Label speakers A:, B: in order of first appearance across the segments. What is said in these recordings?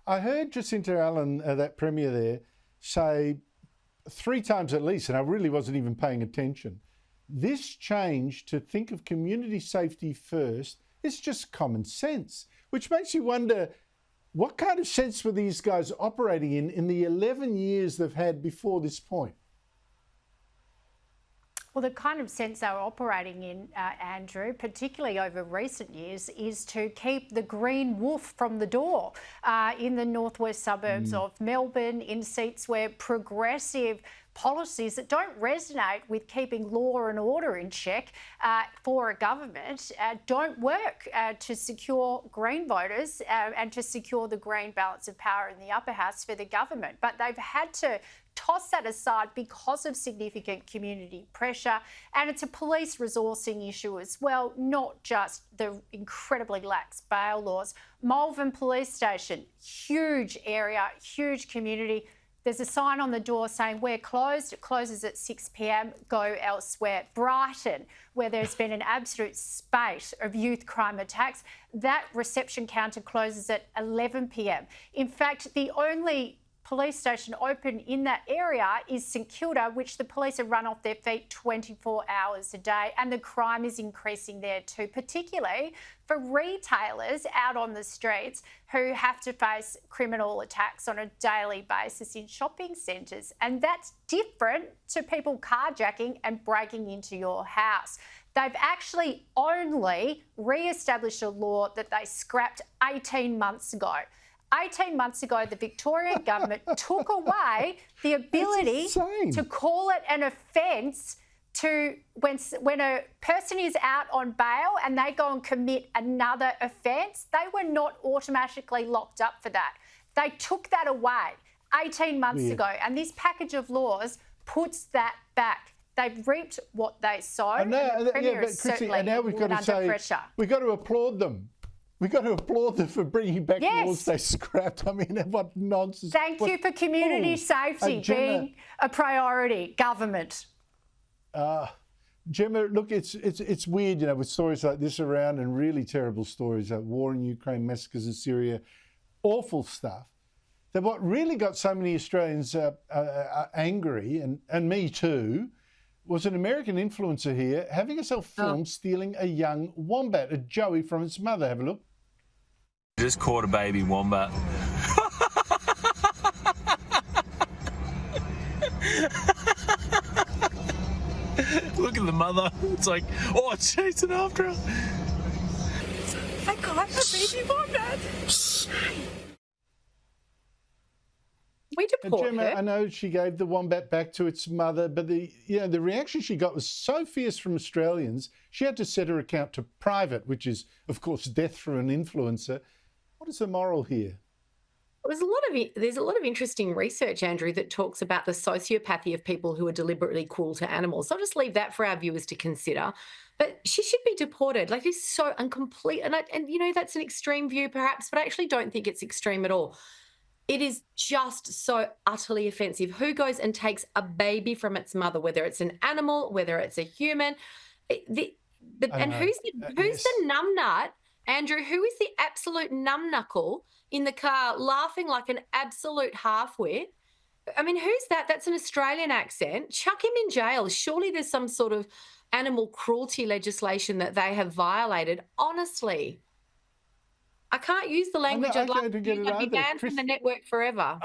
A: I heard Jacinta Allen, that Premier there, say 3 times at least, and I really wasn't even paying attention, this change to think of community safety first is just common sense, which makes you wonder, what kind of sense were these guys operating in the 11 years they've had before this point?
B: Well, the kind of sense they were operating in, Andrew, particularly over recent years, is to keep the green wolf from the door in the northwest suburbs of Melbourne, in seats where progressive policies that don't resonate with keeping law and order in check for a government don't work to secure Green voters and to secure the Green balance of power in the upper house for the government. But they've had to toss that aside because of significant community pressure, and it's a police resourcing issue as well, not just the incredibly lax bail laws. Malvern Police Station, huge area, huge community. There's a sign on the door saying we're closed. It closes at 6 p.m, go elsewhere. Brighton, where there's been an absolute spate of youth crime attacks, that reception counter closes at 11 p.m. In fact, the only police station open in that area is St Kilda, which the police have run off their feet 24 hours a day, and the crime is increasing there too, particularly for retailers out on the streets who have to face criminal attacks on a daily basis in shopping centres. And that's different to people carjacking and breaking into your house. They've actually only re-established a law that they scrapped 18 months ago. 18 months ago, the Victorian government took away the ability to call it an offence to when a person is out on bail and they go and commit another offence. They were not automatically locked up for that. They took that away 18 months ago, and this package of laws puts that back. They've reaped what they sowed. And the Premier is certainly under pressure.
A: We've got to applaud them. We've got to applaud them for bringing back laws they scrapped. I mean, what nonsense.
B: Thank you for community safety being a priority, government.
A: Gemma, look, it's weird, you know, with stories like this around and really terrible stories like war in Ukraine, massacres in Syria, awful stuff. That what really got so many Australians angry, and me too, was an American influencer here having herself filmed stealing a young wombat, a joey, from its mother. Have a look.
C: Just caught a baby wombat. Look at the mother. It's like, oh, it's chasing after her.
D: I got a baby wombat. We deport
A: Gemma,
D: her.
A: I know she gave the wombat back to its mother, but the reaction she got was so fierce from Australians, she had to set her account to private, which is, of course, death for an influencer. What is the moral here?
D: There's a lot of interesting research, Andrew, that talks about the sociopathy of people who are deliberately cruel to animals. So I'll just leave that for our viewers to consider. But she should be deported. Like, it's so incomplete. And you know, that's an extreme view perhaps, but I actually don't think it's extreme at all. It is just so utterly offensive. Who goes and takes a baby from its mother, whether it's an animal, whether it's a human? Who's the numbnut, Andrew? Who is the absolute numbknuckle in the car laughing like an absolute halfwit? I mean, who's that? That's an Australian accent. Chuck him in jail. Surely there's some sort of animal cruelty legislation that they have violated. Honestly. I can't use the language I'd like to use. I'd be banned from the network forever.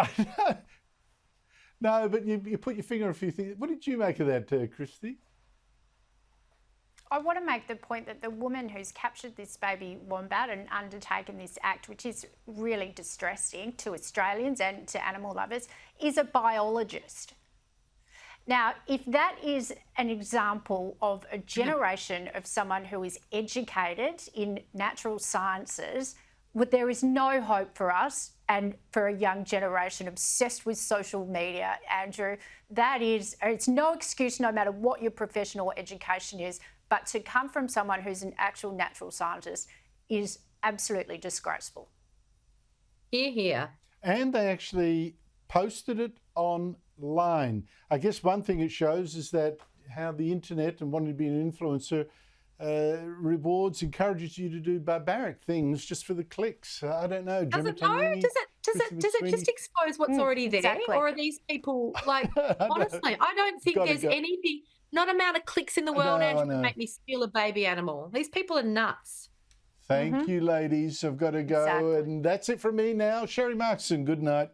A: No, but you put your finger on a few things. What did you make of that, Christy?
B: I want to make the point that the woman who's captured this baby wombat and undertaken this act, which is really distressing to Australians and to animal lovers, is a biologist. Now, if that is an example of a generation of someone who is educated in natural sciences, there is no hope for us and for a young generation obsessed with social media, Andrew. It's no excuse, no matter what your professional education is, but to come from someone who's an actual natural scientist is absolutely disgraceful.
D: Hear, hear.
A: And they actually posted it online. I guess one thing it shows is that how the internet and wanting to be an influencer encourages you to do barbaric things just for the clicks. I don't know.
D: Does does it just expose what's already there?
B: exactly.
D: Or are these people like, honestly, I don't think
A: Gotta
D: there's
A: go.
D: anything, not amount of clicks in the world,
A: know, I
D: Andrew,
A: know.
D: to make me steal a baby animal. These people are nuts.
A: Thank you, ladies. I've got to go.
B: Exactly.
A: And that's it from me now. Sherry Markson, good night.